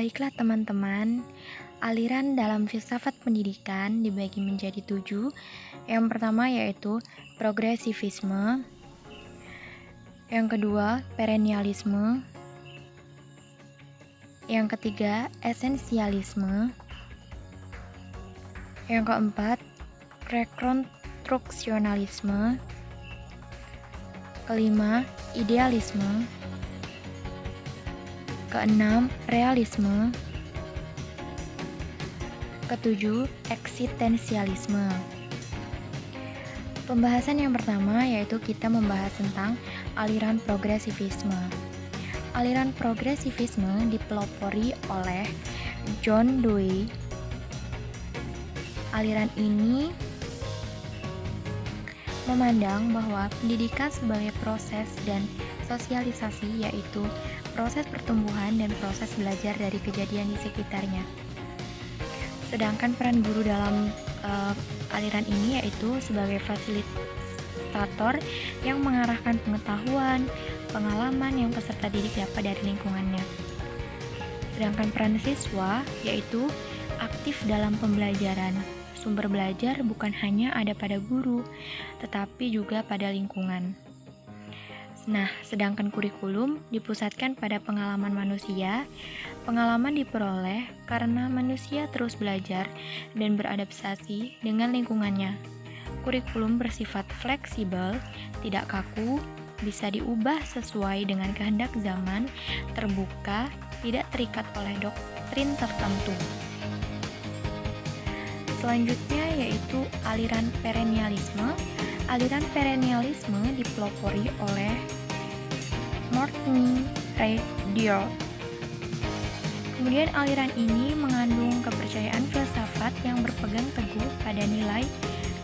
Baiklah teman-teman, aliran dalam filsafat pendidikan dibagi menjadi 7. Yang pertama yaitu progresivisme, yang kedua perennialisme, yang ketiga esensialisme, yang keempat rekonstruksionalisme, kelima idealisme, keenam realisme, ketujuh eksistensialisme. Pembahasan yang pertama yaitu kita membahas tentang aliran progresivisme. Aliran progresivisme dipelopori oleh John Dewey. Aliran ini memandang bahwa pendidikan sebagai proses dan sosialisasi, yaitu proses pertumbuhan dan proses belajar dari kejadian di sekitarnya. Sedangkan peran guru dalam aliran ini yaitu sebagai fasilitator yang mengarahkan pengetahuan, pengalaman yang peserta didik dapat dari lingkungannya. Sedangkan peran siswa yaitu aktif dalam pembelajaran. Sumber belajar bukan hanya ada pada guru, tetapi juga pada lingkungan. Nah, sedangkan kurikulum dipusatkan pada pengalaman manusia. Pengalaman diperoleh karena manusia terus belajar dan beradaptasi dengan lingkungannya. Kurikulum bersifat fleksibel, tidak kaku, bisa diubah sesuai dengan kehendak zaman, terbuka, tidak terikat oleh doktrin tertentu. Selanjutnya yaitu aliran perennialisme. Aliran perennialisme dipelopori oleh Morton Radier. Kemudian aliran ini mengandung kepercayaan filsafat yang berpegang teguh pada nilai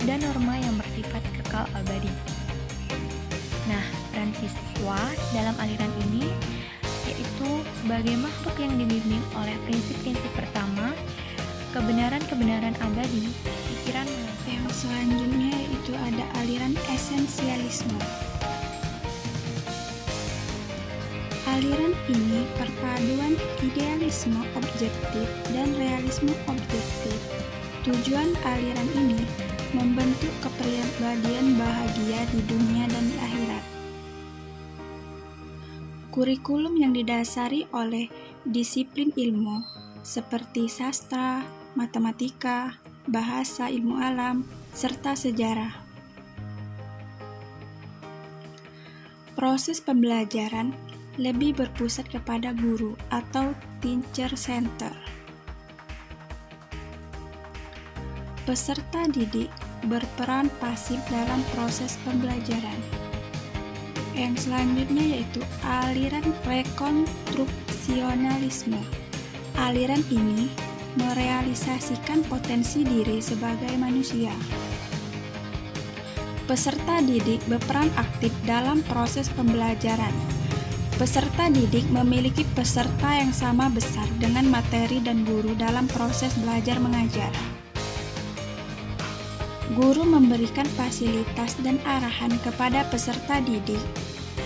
dan norma yang bersifat kekal abadi. Nah, peran siswa dalam aliran ini yaitu sebagai makhluk yang dibimbing oleh prinsip-prinsip pertama, kebenaran-kebenaran abadi, pikiran. Yang selanjutnya itu ada aliran esensialisme. Aliran ini perpaduan idealisme objektif dan realisme objektif. Tujuan aliran ini membentuk kepribadian bahagia di dunia dan di akhirat. Kurikulum yang didasari oleh disiplin ilmu seperti sastra, matematika, bahasa, ilmu alam, serta sejarah. Proses pembelajaran lebih berpusat kepada guru atau teacher center. Peserta didik berperan pasif dalam proses pembelajaran. Yang selanjutnya yaitu aliran rekonstruksionalisme. Aliran ini merealisasikan potensi diri sebagai manusia. Peserta didik berperan aktif dalam proses pembelajaran. Peserta didik memiliki peserta yang sama besar dengan materi dan guru dalam proses belajar mengajar. Guru memberikan fasilitas dan arahan kepada peserta didik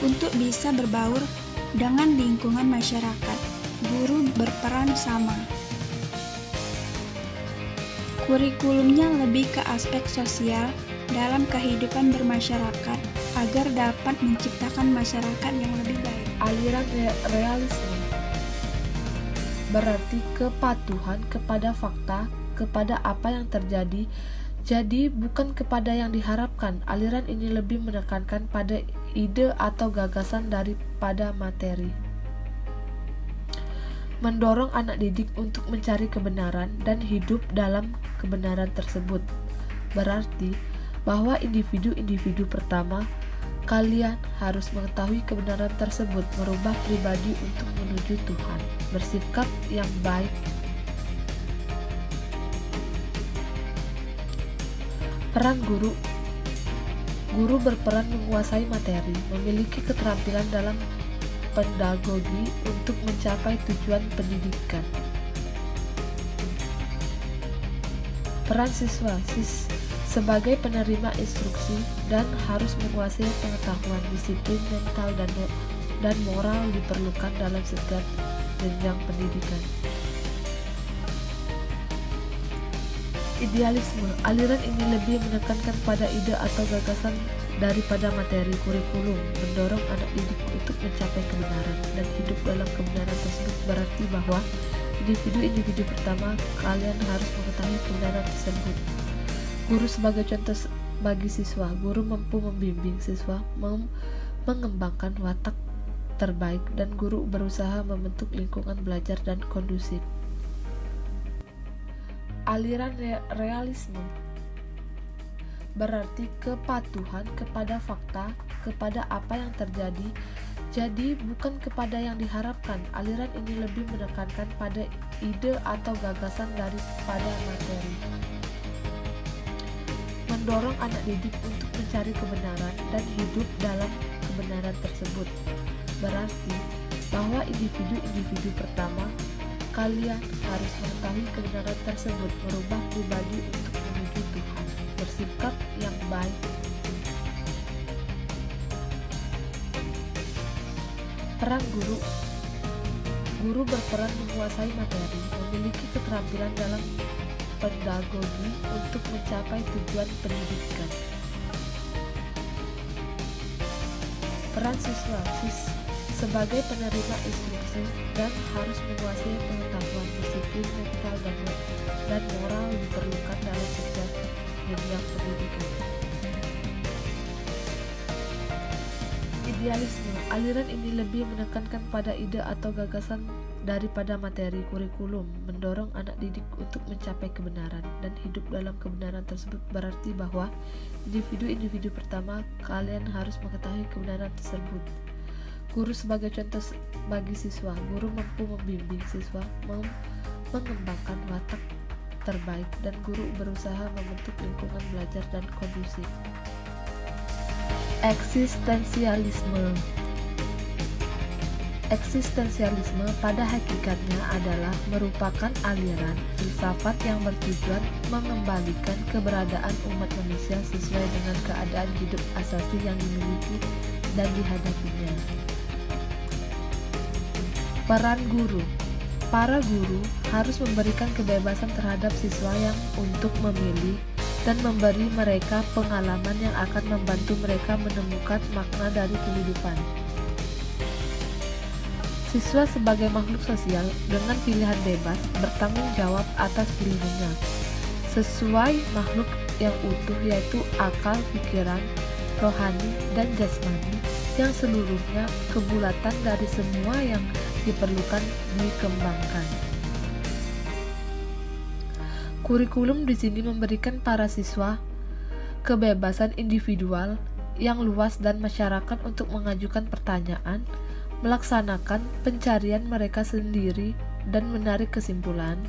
untuk bisa berbaur dengan lingkungan masyarakat. Guru berperan sama. Kurikulumnya lebih ke aspek sosial dalam kehidupan bermasyarakat agar dapat menciptakan masyarakat yang lebih baik. Aliran realisme berarti kepatuhan kepada fakta, kepada apa yang terjadi, jadi bukan kepada yang diharapkan. Aliran ini lebih menekankan pada ide atau gagasan daripada materi. Mendorong anak didik untuk mencari kebenaran dan hidup dalam kebenaran tersebut. Berarti bahwa individu pertama, kalian harus mengetahui kebenaran tersebut, merubah pribadi untuk menuju Tuhan, bersikap yang baik. Peran guru. Guru berperan menguasai materi, memiliki keterampilan dalam pedagogi untuk mencapai tujuan pendidikan. Peran siswa sebagai penerima instruksi dan harus menguasai pengetahuan, disiplin mental dan moral diperlukan dalam setiap jenjang pendidikan. Idealisme. Aliran ini lebih menekankan pada ide atau gagasan daripada materi. Kurikulum mendorong anak didik untuk mencapai kebenaran dan hidup dalam kebenaran tersebut berarti bahwa individu pertama, kalian harus mengetahui kebenaran tersebut. Guru sebagai contoh bagi siswa. Guru mampu membimbing siswa mengembangkan watak terbaik dan guru berusaha membentuk lingkungan belajar dan kondusif. Aliran realisme berarti kepatuhan kepada fakta, kepada apa yang terjadi, jadi bukan kepada yang diharapkan. Aliran ini lebih menekankan pada ide atau gagasan daripada materi. Mendorong anak didik untuk mencari kebenaran dan hidup dalam kebenaran tersebut berarti bahwa individu pertama, kalian harus mengetahui kebenaran tersebut, merubah pribadi untuk menuju Tuhan, bersikap yang baik. Peran guru. Guru berperan menguasai materi, memiliki keterampilan dalam pedagogi untuk mencapai tujuan pendidikan. Peran siswa sebagai penerima instruksi dan harus menguasai pengetahuan disiplin mental dan moral diperlukan dalam setiap jenjang pendidikan. Idealisme. Aliran ini lebih menekankan pada ide atau gagasan daripada materi. Kurikulum mendorong anak didik untuk mencapai kebenaran dan hidup dalam kebenaran tersebut berarti bahwa individu pertama, kalian harus mengetahui kebenaran tersebut. Guru sebagai contoh bagi siswa. Guru mampu membimbing siswa mengembangkan watak terbaik dan guru berusaha membentuk lingkungan belajar dan kondusif. Eksistensialisme. Eksistensialisme pada hakikatnya adalah merupakan aliran filsafat yang bertujuan mengembalikan keberadaan umat manusia sesuai dengan keadaan hidup asasi yang dimiliki dan dihadapinya. Peran guru. Para guru harus memberikan kebebasan terhadap siswa yang untuk memilih dan memberi mereka pengalaman yang akan membantu mereka menemukan makna dari kehidupan. Siswa sebagai makhluk sosial dengan pilihan bebas bertanggung jawab atas pilihannya sesuai makhluk yang utuh, yaitu akal, pikiran, rohani, dan jasmani yang seluruhnya kebulatan dari semua yang diperlukan dikembangkan. Kurikulum di sini memberikan para siswa kebebasan individual yang luas dan masyarakat untuk mengajukan pertanyaan, melaksanakan pencarian mereka sendiri dan menarik kesimpulan.